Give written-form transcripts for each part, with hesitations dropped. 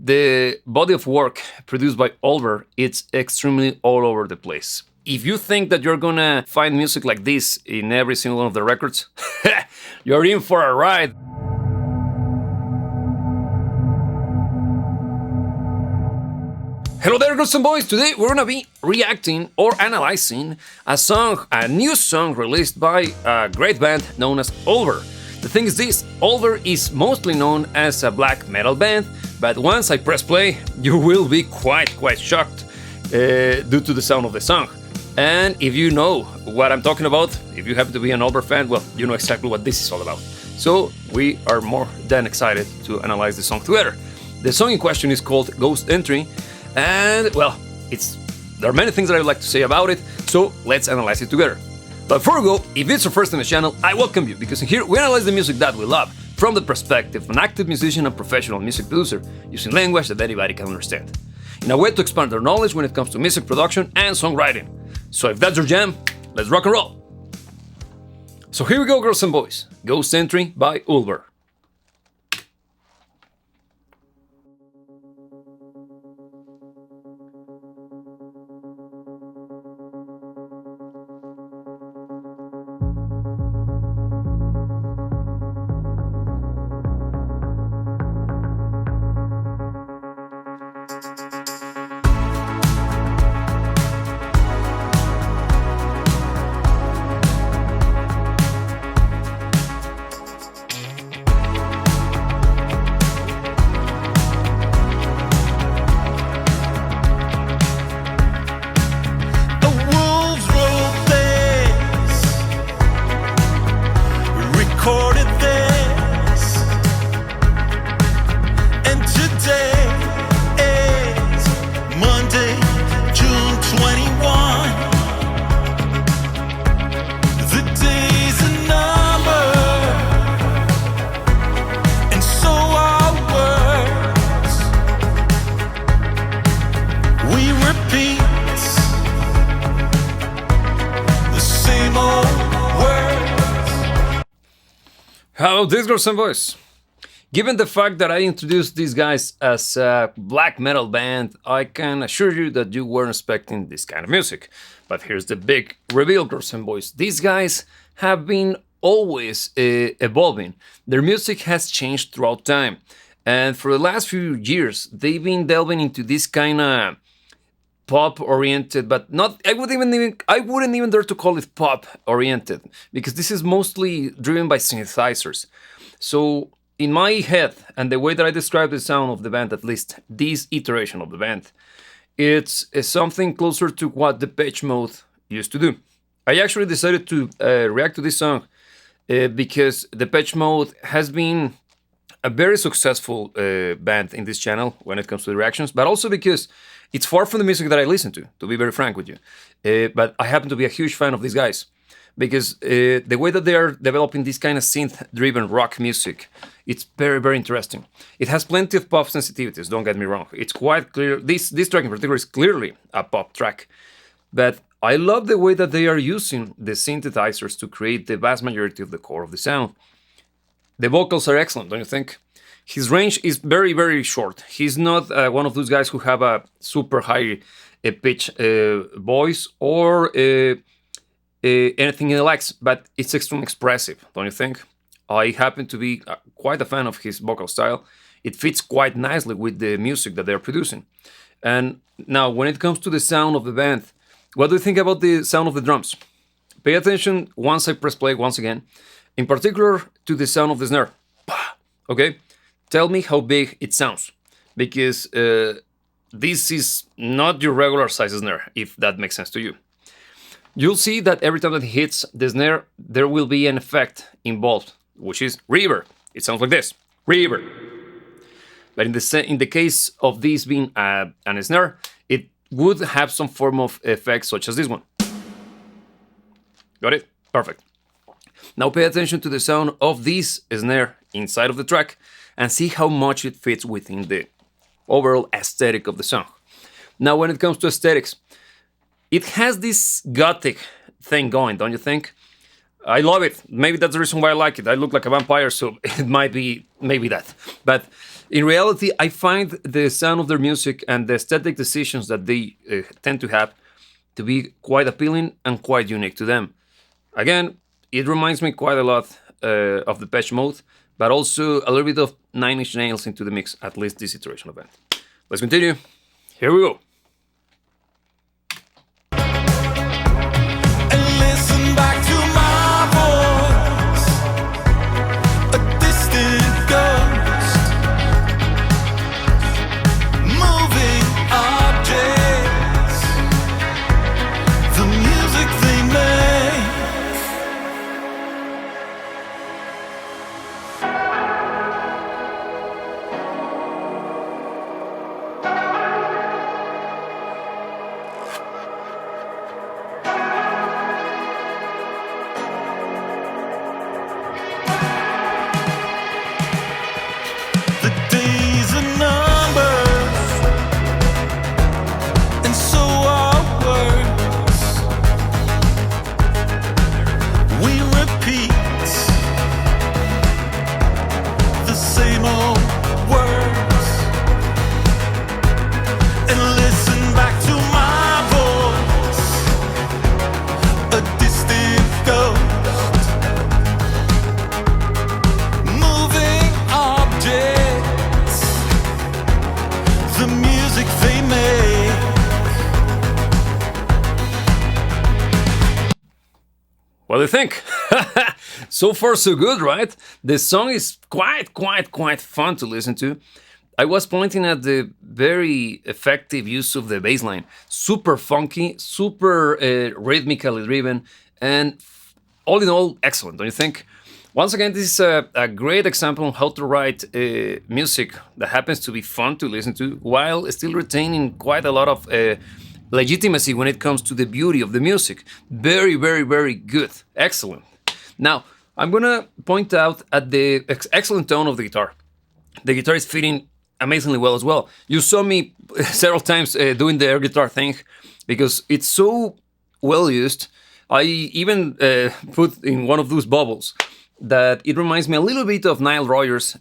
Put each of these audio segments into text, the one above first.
The body of work produced by Ulver, it's extremely all over the place. If you think that you're gonna find music like this in every single one of the records, you're in for a ride. Hello there, girls and boys! Today we're gonna be reacting or analyzing a new song released by a great band known as Ulver. The thing is this, Ulver is mostly known as a black metal band, but once I press play, you will be quite shocked due to the sound of the song. And if you know what I'm talking about, if you happen to be an Ulver fan, well, you know exactly what this is all about. So we are more than excited to analyze the song together. The song in question is called Ghost Entry, and well, there are many things that I would like to say about it, so let's analyze it together. But before we go, if it's your first time on the channel, I welcome you, because in here we analyze the music that we love from the perspective of an active musician and professional music producer, using language that anybody can understand, in a way to expand their knowledge when it comes to music production and songwriting. So if that's your jam, let's rock and roll! So here we go, girls and boys, Ghost Entry by Ulver. Recorded this, and today is Monday, June 21. The day's a number, and so are words. We repeat the same old words. Hello, this girls and boys. Given the fact that I introduced these guys as a black metal band, I can assure you that you weren't expecting this kind of music. But here's the big reveal, girls and boys. These guys have been always evolving. Their music has changed throughout time. And for the last few years, they've been delving into this kind of pop-oriented, but not. I wouldn't even dare to call it pop-oriented, because this is mostly driven by synthesizers. So in my head, and the way that I describe the sound of the band, at least this iteration of the band, it's something closer to what Depeche Mode used to do. I actually decided to react to this song because Depeche Mode has been a very successful band in this channel when it comes to the reactions, but also because it's far from the music that I listen to be very frank with you. But I happen to be a huge fan of these guys, because the way that they are developing this kind of synth-driven rock music, it's very interesting. It has plenty of pop sensitivities, don't get me wrong. It's quite clear, this track in particular is clearly a pop track. But I love the way that they are using the synthesizers to create the vast majority of the core of the sound. The vocals are excellent, don't you think? His range is very short. He's not one of those guys who have a super high pitch voice or anything he likes, but it's extremely expressive, don't you think? I happen to be quite a fan of his vocal style. It fits quite nicely with the music that they're producing. And now, when it comes to the sound of the band, what do you think about the sound of the drums? Pay attention once I press play once again, in particular to the sound of the snare. Okay? Tell me how big it sounds, because this is not your regular size snare, if that makes sense to you. You'll see that every time that it hits the snare, there will be an effect involved, which is reverb. It sounds like this, reverb. But in the case of this being an snare, it would have some form of effect, such as this one. Got it? Perfect. Now pay attention to the sound of this snare inside of the track, and see how much it fits within the overall aesthetic of the song. Now, when it comes to aesthetics, it has this gothic thing going, don't you think? I love it. Maybe that's the reason why I like it. I look like a vampire, so it might be maybe that. But In reality, I find the sound of their music and the aesthetic decisions that they tend to have to be quite appealing and quite unique to them. Again, it reminds me quite a lot of the Depeche Mode, but also a little bit of Nine Inch Nails into the mix, at least this iteration of it. Let's continue. Here we go. And listen back to my voice, a distant ghost, moving objects, the music they make. The days are numbered, and so are words. We repeat the same old words, and listen back to my voice, a distant ghost, moving objects, the music they make. What do you think? So far, so good, right? The song is quite fun to listen to. I was pointing at the very effective use of the bass line. Super funky, super rhythmically driven, and all in all, excellent, don't you think? Once again, this is a great example of how to write music that happens to be fun to listen to while still retaining quite a lot of legitimacy when it comes to the beauty of the music. Very good. Excellent. Now, I'm gonna point out at the excellent tone of the guitar. The guitar is fitting amazingly well as well. You saw me several times doing the air guitar thing because it's so well used. I even put in one of those bubbles that it reminds me a little bit of Nile Rodgers,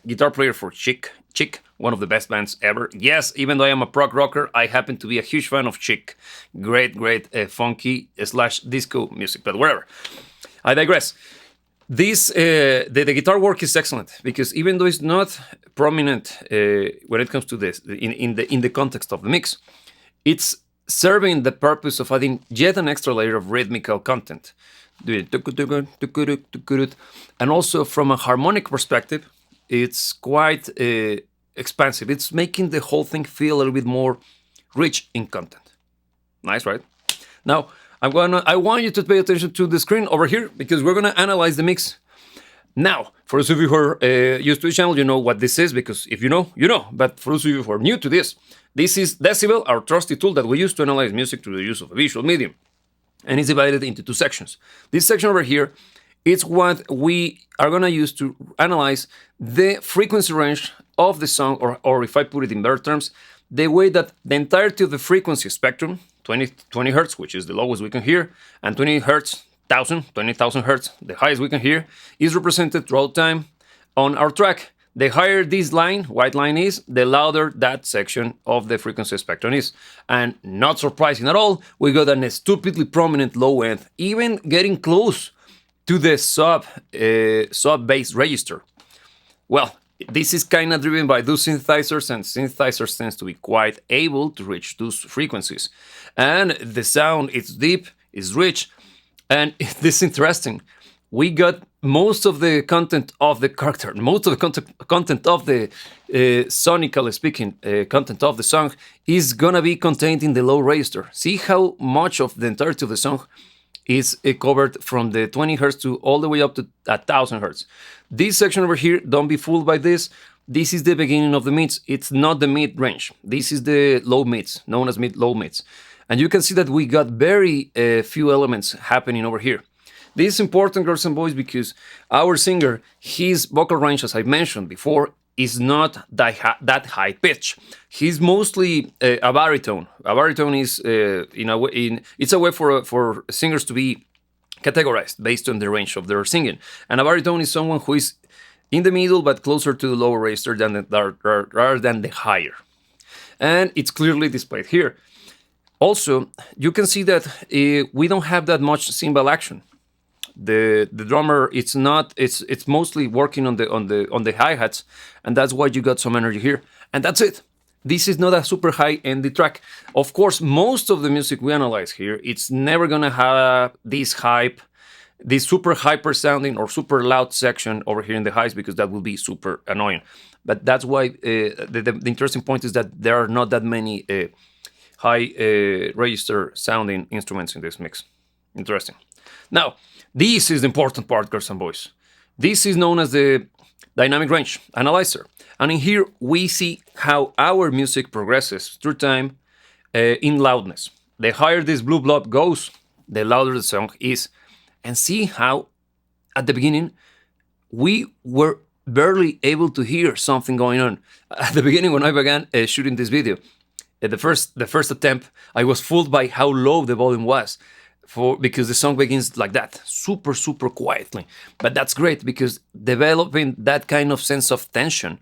guitar player for Chic, one of the best bands ever. Yes, even though I am a prog rocker, I happen to be a huge fan of Chic. Great funky slash disco music, but whatever. I digress. This the guitar work is excellent because even though it's not prominent when it comes to this in the context of the mix, it's serving the purpose of adding yet an extra layer of rhythmical content. And also from a harmonic perspective, it's quite expansive. It's making the whole thing feel a little bit more rich in content. Nice, right? Now, I want you to pay attention to the screen over here because we're gonna analyze the mix. Now, for those of you who are used to the channel, you know what this is because if you know, you know. But for those of you who are new to this is Decibel, our trusty tool that we use to analyze music through the use of a visual medium. And it's divided into two sections. This section over here, it's what we are gonna use to analyze the frequency range of the song, or if I put it in better terms, the way that the entirety of the frequency spectrum, 20 hertz, which is the lowest we can hear, and 20 hertz, 20,000 hertz, the highest we can hear, is represented throughout time on our track. The higher this line, white line is, the louder that section of the frequency spectrum is. And not surprising at all, we got a stupidly prominent low end, even getting close to the sub bass register. Well, this is kind of driven by those synthesizers, and synthesizers tends to be quite able to reach those frequencies. And the sound is deep, is rich, and this is interesting. We got most of the content of the character, most of the content of the sonically speaking content of the song is gonna be contained in the low register. See how much of the entirety of the song is covered from the 20 hertz to all the way up to 1000 hertz. This section over here, don't be fooled by this. This is the beginning of the mids. It's not the mid range. This is the low mids, known as mid-low mids. And you can see that we got very few elements happening over here. This is important, girls and boys, because our singer, his vocal range, as I mentioned before, is not that high pitch. He's mostly a baritone. A baritone is it's a way for singers to be categorized based on the range of their singing. And a baritone is someone who is in the middle, but closer to the lower register rather than the higher. And it's clearly displayed here. Also, you can see that we don't have that much cymbal action. The drummer, it's mostly working on the hi-hats, and that's why you got some energy here. And that's it. This is not a super high ending track. Of course, most of the music we analyze here, it's never gonna have this hype, this super hyper sounding or super loud section over here in the highs, because that will be super annoying. But that's why the interesting point is that there are not that many high register sounding instruments in this mix. Interesting. Now, this is the important part, girls and boys. This is known as the dynamic range analyzer. And in here, we see how our music progresses through time in loudness. The higher this blue blob goes, the louder the song is. And see how, at the beginning, we were barely able to hear something going on. At the beginning, when I began shooting this video, the first attempt, I was fooled by how low the volume was, because the song begins like that, super, super quietly. But that's great, because developing that kind of sense of tension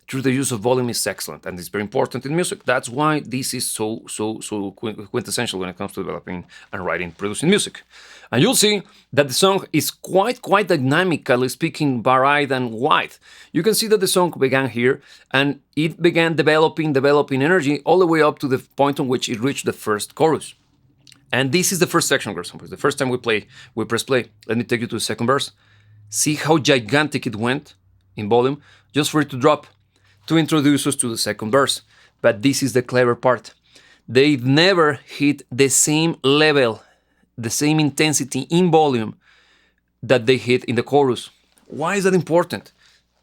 through the use of volume is excellent, and it's very important in music. That's why this is so quintessential when it comes to developing and writing, producing music. And you'll see that the song is quite dynamically speaking, varied and wide. You can see that the song began here, and it began developing energy all the way up to the point on which it reached the first chorus. And this is the first section, girls and boys. The first time we press play. Let me take you to the second verse. See how gigantic it went in volume, just for it to drop, to introduce us to the second verse. But this is the clever part. They never hit the same level, the same intensity in volume that they hit in the chorus. Why is that important?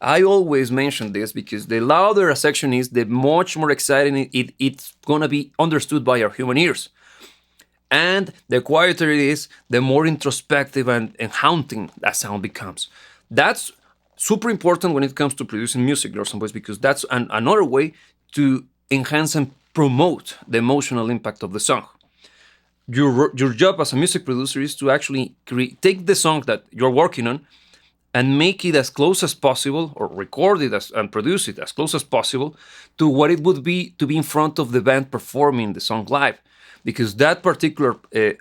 I always mention this because the louder a section is, the much more exciting it's gonna be understood by our human ears. And the quieter it is, the more introspective and haunting that sound becomes. That's super important when it comes to producing music, girls and boys, because that's another way to enhance and promote the emotional impact of the song. Your job as a music producer is to actually take the song that you're working on and make it as close as possible, or record it and produce it as close as possible to what it would be to be in front of the band performing the song live. Because that particular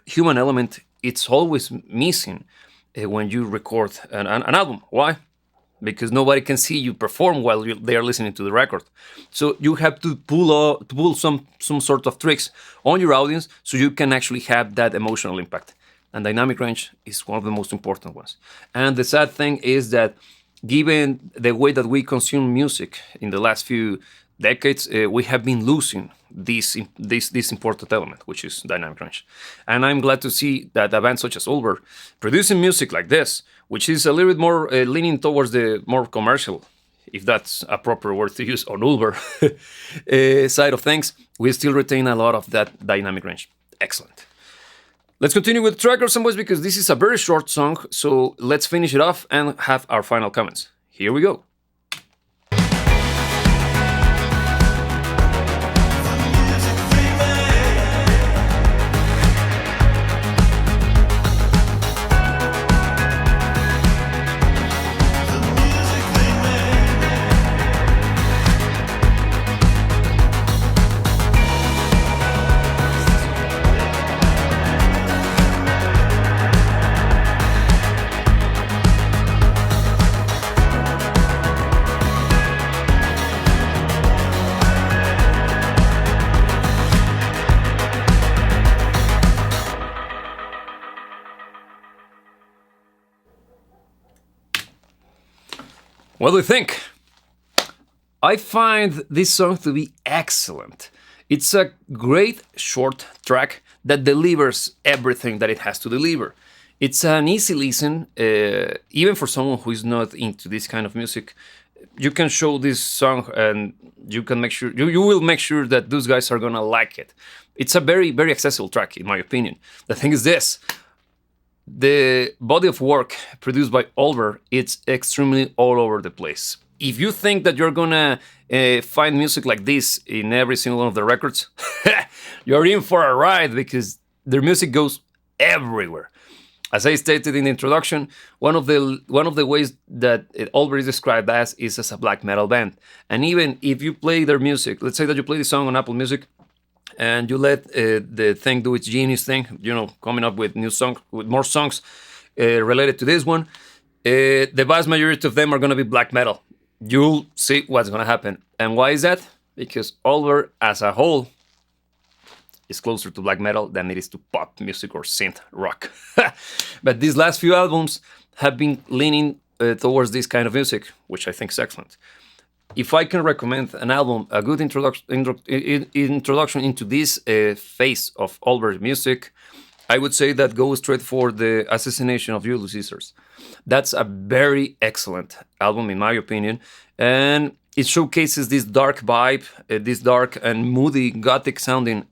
human element, it's always missing when you record an album. Why? Because nobody can see you perform while they are listening to the record. So you have to pull some sort of tricks on your audience so you can actually have that emotional impact. And dynamic range is one of the most important ones. And the sad thing is that given the way that we consume music in the last few decades, we have been losing this important element, which is dynamic range. And I'm glad to see that a band such as Ulver producing music like this, which is a little bit more leaning towards the more commercial, if that's a proper word to use, on Ulver side of things, we still retain a lot of that dynamic range. Excellent. Let's continue with Trackers and Boys, because this is a very short song, so let's finish it off and have our final comments. Here we go. What do you think? I find this song to be excellent. It's a great short track that delivers everything that it has to deliver. It's an easy listen, even for someone who is not into this kind of music. You can show this song and you can make sure you will make sure that those guys are gonna like it. It's a very, very accessible track, in my opinion. The thing is this. The body of work produced by Ulver, it's extremely all over the place. If you think that you're gonna find music like this in every single one of the records, you're in for a ride, because their music goes everywhere. As I stated in the introduction, one of the ways that it always described as is as a black metal band. And even if you play their music, let's say that you play the song on Apple Music, and you let the thing do its genius thing, coming up with more songs related to this one, the vast majority of them are going to be black metal. You'll see what's going to happen. And why is that? Because Ulver as a whole is closer to black metal than it is to pop music or synth rock. But these last few albums have been leaning towards this kind of music, which I think is excellent. If I can recommend an album, a good introduction into this phase of Ulver music, I would say that go straight for the Assassination of Julius Caesars. That's a very excellent album, in my opinion, and it showcases this dark vibe, this dark and moody, gothic-sounding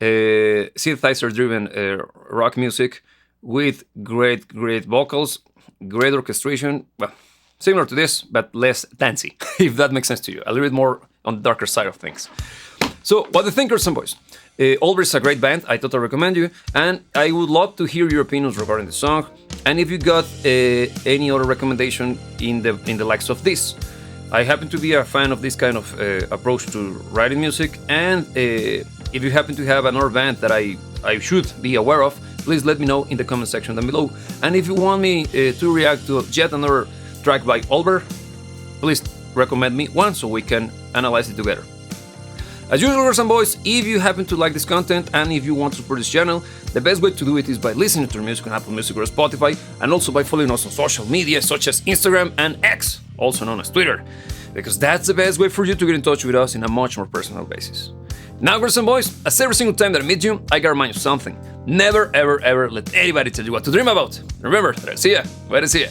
synthesizer-driven rock music with great vocals, great orchestration. Well, similar to this, but less dancey, if that makes sense to you. A little bit more on the darker side of things. So, what do you think, girls and boys? Ulver is a great band. I totally recommend you, and I would love to hear your opinions regarding the song. And if you got any other recommendation in the likes of this, I happen to be a fan of this kind of approach to writing music. And if you happen to have another band that I should be aware of, please let me know in the comment section down below. And if you want me to react to yet another track by Ulver, please recommend me one so we can analyze it together. As usual, girls and boys, if you happen to like this content and if you want to support this channel, the best way to do it is by listening to our music on Apple Music or Spotify, and also by following us on social media such as Instagram and X, also known as Twitter, because that's the best way for you to get in touch with us in a much more personal basis. Now, girls and boys, as every single time that I meet you, I gotta remind you something. Never, ever, ever let anybody tell you what to dream about. Remember that I'll see ya when I see ya.